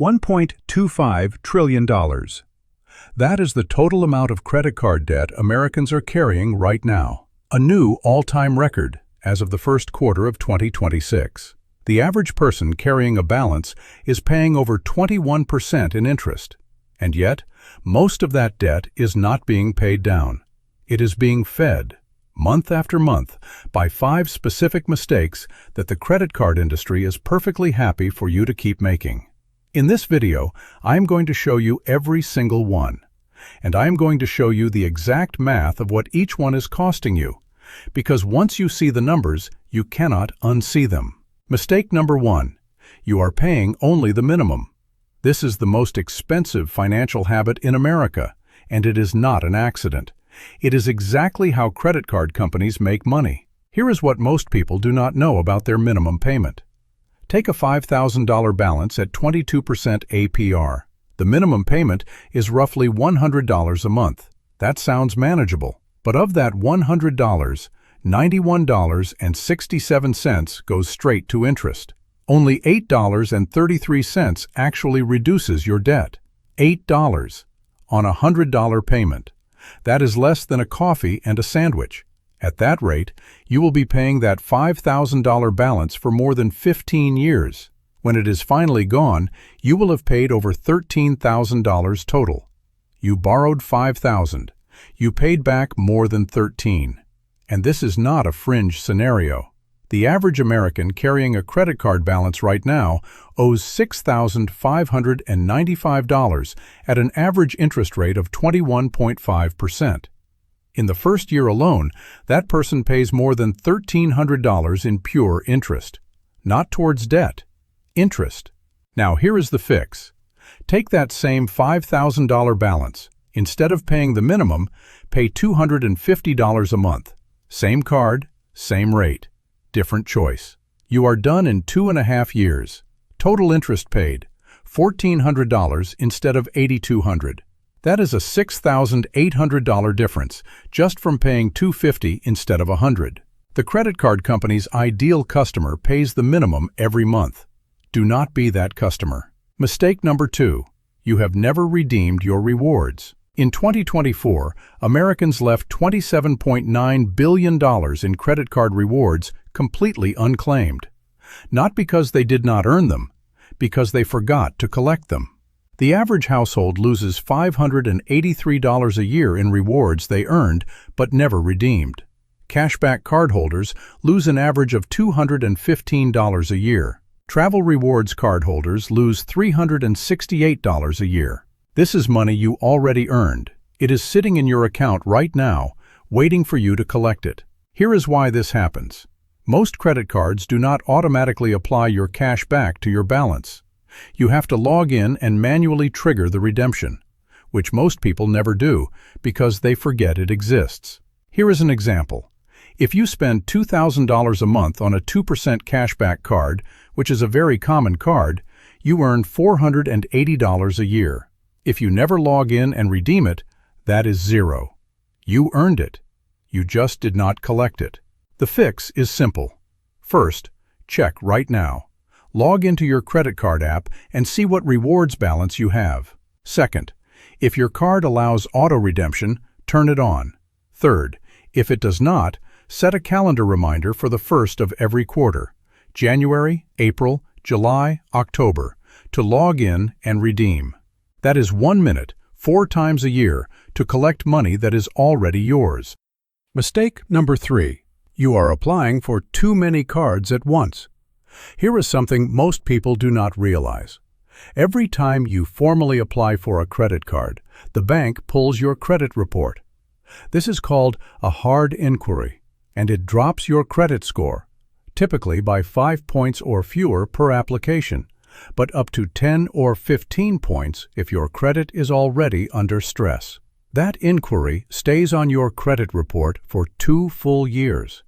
$1.25 trillion. That is the total amount of credit card debt Americans are carrying right now, a new all-time record as of the first quarter of 2026. The average person carrying a balance is paying over 21% in interest, and yet most of that debt is not being paid down. It is being fed, month after month, by 5 specific mistakes that the credit card industry is perfectly happy for you to keep making. In this video, I'm going to show you every single one, and I'm going to show you the exact math of what each one is costing you, because once you see the numbers, you cannot unsee them. Mistake number 1. You are paying only the minimum. This is the most expensive financial habit in America, and it is not an accident. It is exactly how credit card companies make money. Here is what most people do not know about their minimum payment. Take a $5,000 balance at 22% APR. The minimum payment is roughly $100 a month. That sounds manageable. But of that $100, $91.67 goes straight to interest. Only $8.33 actually reduces your debt. $8 on a $100 payment. That is less than a coffee and a sandwich. At that rate, you will be paying that $5,000 balance for more than 15 years. When it is finally gone, you will have paid over $13,000 total. You borrowed $5,000. You paid back more than $13,000. And this is not a fringe scenario. The average American carrying a credit card balance right now owes $6,595 at an average interest rate of 21.5%. In the first year alone, that person pays more than $1,300 in pure interest. Not towards debt. Interest. Now here is the fix. Take that same $5,000 balance. Instead of paying the minimum, pay $250 a month. Same card, same rate. Different choice. You are done in 2.5 years. Total interest paid, $1,400 instead of $8,200. That is a $6,800 difference just from paying $250 instead of $100. The credit card company's ideal customer pays the minimum every month. Do not be that customer. Mistake number 2. You have never redeemed your rewards. In 2024, Americans left $27.9 billion in credit card rewards completely unclaimed. Not because they did not earn them, because they forgot to collect them. The average household loses $583 a year in rewards they earned but never redeemed. Cashback cardholders lose an average of $215 a year. Travel rewards cardholders lose $368 a year. This is money you already earned. It is sitting in your account right now, waiting for you to collect it. Here is why this happens. Most credit cards do not automatically apply your cash back to your balance. You have to log in and manually trigger the redemption, which most people never do because they forget it exists. Here is an example. If you spend $2,000 a month on a 2% cashback card, which is a very common card, you earn $480 a year. If you never log in and redeem it, that is zero. You earned it. You just did not collect it. The fix is simple. First, check right now. Log into your credit card app and see what rewards balance you have. Second, if your card allows auto redemption, turn it on. Third, if it does not, set a calendar reminder for the first of every quarter, January, April, July, October, to log in and redeem. That is 1 minute, 4 times a year, to collect money that is already yours. Mistake number 3. You are applying for too many cards at once. Here is something most people do not realize. Every time you formally apply for a credit card, the bank pulls your credit report. This is called a hard inquiry, and it drops your credit score, typically by 5 points or fewer per application, but up to 10 or 15 points if your credit is already under stress. That inquiry stays on your credit report for 2 full years.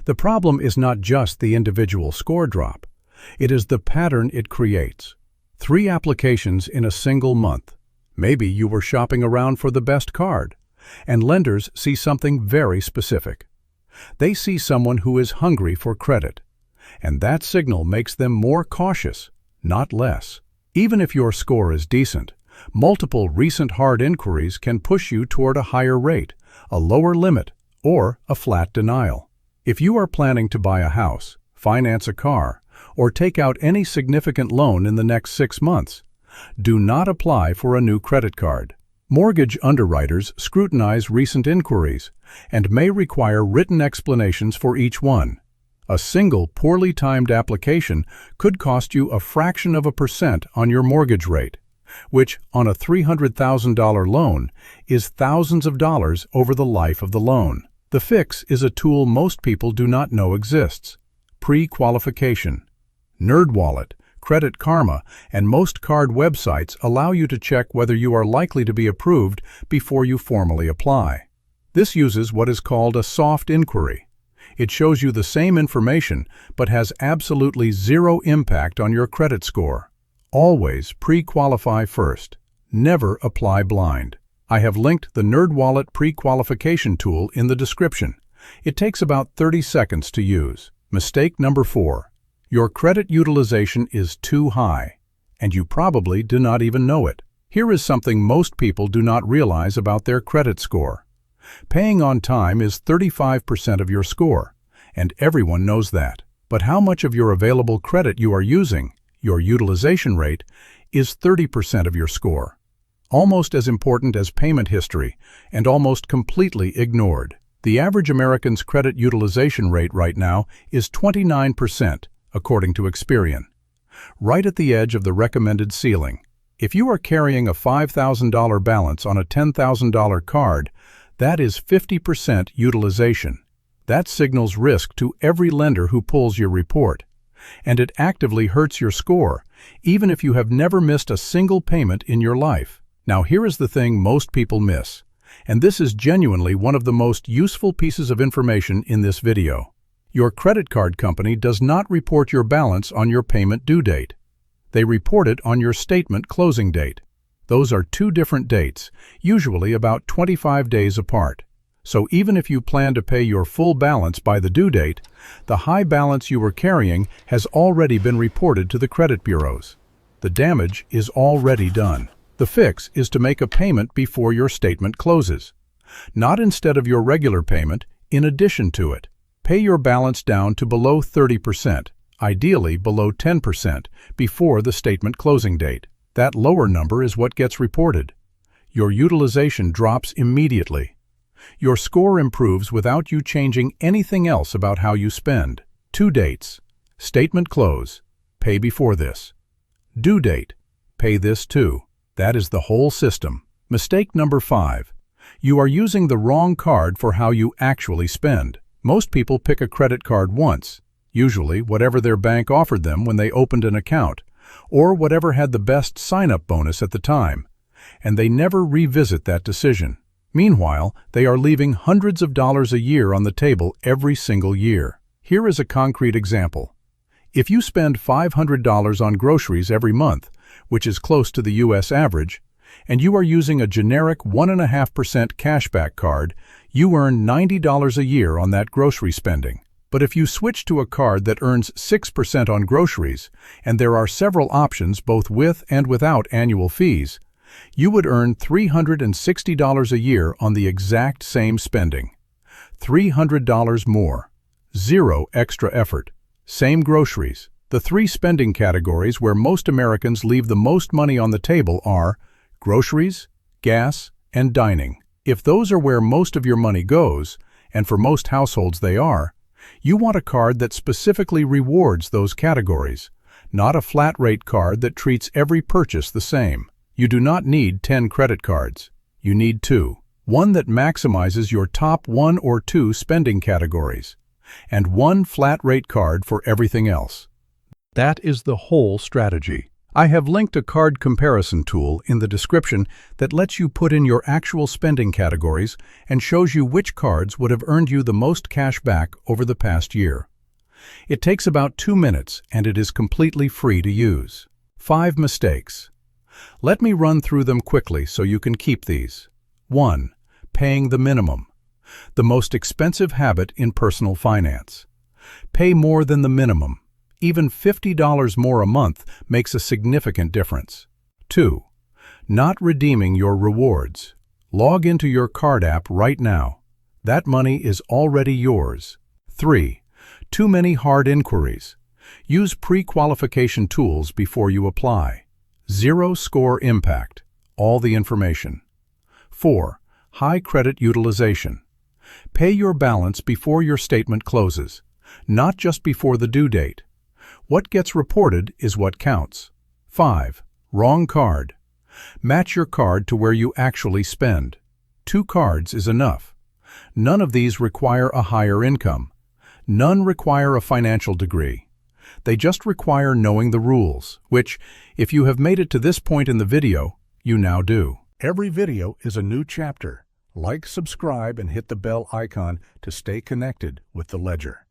The problem is not just the individual score drop. It is the pattern it creates. 3 applications in a single month. Maybe you were shopping around for the best card, and lenders see something very specific. They see someone who is hungry for credit, and that signal makes them more cautious, not less. Even if your score is decent, multiple recent hard inquiries can push you toward a higher rate, a lower limit, or a flat denial. If you are planning to buy a house, finance a car, or take out any significant loan in the next 6 months, do not apply for a new credit card. Mortgage underwriters scrutinize recent inquiries and may require written explanations for each one. A single poorly timed application could cost you a fraction of a percent on your mortgage rate, which, on a $300,000 loan, is thousands of dollars over the life of the loan. The Fix is a tool most people do not know exists. Pre-qualification. NerdWallet, Credit Karma, and most card websites allow you to check whether you are likely to be approved before you formally apply. This uses what is called a soft inquiry. It shows you the same information but has absolutely zero impact on your credit score. Always pre-qualify first. Never apply blind. I have linked the NerdWallet pre-qualification tool in the description. It takes about 30 seconds to use. Mistake number 4. Your credit utilization is too high, and you probably do not even know it. Here is something most people do not realize about their credit score. Paying on time is 35% of your score, and everyone knows that. But how much of your available credit you are using, your utilization rate, is 30% of your score. Almost as important as payment history, and almost completely ignored. The average American's credit utilization rate right now is 29%, according to Experian. Right at the edge of the recommended ceiling. If you are carrying a $5,000 balance on a $10,000 card, that is 50% utilization. That signals risk to every lender who pulls your report. And it actively hurts your score, even if you have never missed a single payment in your life. Now here is the thing most people miss, and this is genuinely one of the most useful pieces of information in this video. Your credit card company does not report your balance on your payment due date. They report it on your statement closing date. Those are two different dates, usually about 25 days apart. So even if you plan to pay your full balance by the due date, the high balance you were carrying has already been reported to the credit bureaus. The damage is already done. The fix is to make a payment before your statement closes. Not instead of your regular payment, in addition to it. Pay your balance down to below 30%, ideally below 10%, before the statement closing date. That lower number is what gets reported. Your utilization drops immediately. Your score improves without you changing anything else about how you spend. 2 dates. Statement close. Pay before this. Due date. Pay this too. That is the whole system. Mistake number 5. You are using the wrong card for how you actually spend. Most people pick a credit card once, usually whatever their bank offered them when they opened an account, or whatever had the best sign-up bonus at the time, and they never revisit that decision. Meanwhile, they are leaving hundreds of dollars a year on the table every single year. Here is a concrete example. If you spend $500 on groceries every month, which is close to the U.S. average, and you are using a generic 1.5% cashback card, you earn $90 a year on that grocery spending. But if you switch to a card that earns 6% on groceries, and there are several options both with and without annual fees, you would earn $360 a year on the exact same spending. $300 more. Zero extra effort. Same groceries. The 3 spending categories where most Americans leave the most money on the table are groceries, gas, and dining. If those are where most of your money goes, and for most households they are, you want a card that specifically rewards those categories, not a flat-rate card that treats every purchase the same. You do not need 10 credit cards. You need 2. One that maximizes your top 1 or 2 spending categories, and 1 flat-rate card for everything else. That is the whole strategy. I have linked a card comparison tool in the description that lets you put in your actual spending categories and shows you which cards would have earned you the most cash back over the past year. It takes about 2 minutes and it is completely free to use. 5 mistakes. Let me run through them quickly so you can keep these. 1. Paying the minimum. The most expensive habit in personal finance. Pay more than the minimum. Even $50 more a month makes a significant difference. 2. Not redeeming your rewards. Log into your card app right now. That money is already yours. 3. Too many hard inquiries. Use pre-qualification tools before you apply. Zero score impact. All the information. 4. High credit utilization. Pay your balance before your statement closes, not just before the due date. What gets reported is what counts. 5. Wrong card. Match your card to where you actually spend. 2 cards is enough. None of these require a higher income. None require a financial degree. They just require knowing the rules, which, if you have made it to this point in the video, you now do. Every video is a new chapter. Like, subscribe, and hit the bell icon to stay connected with the Ledger.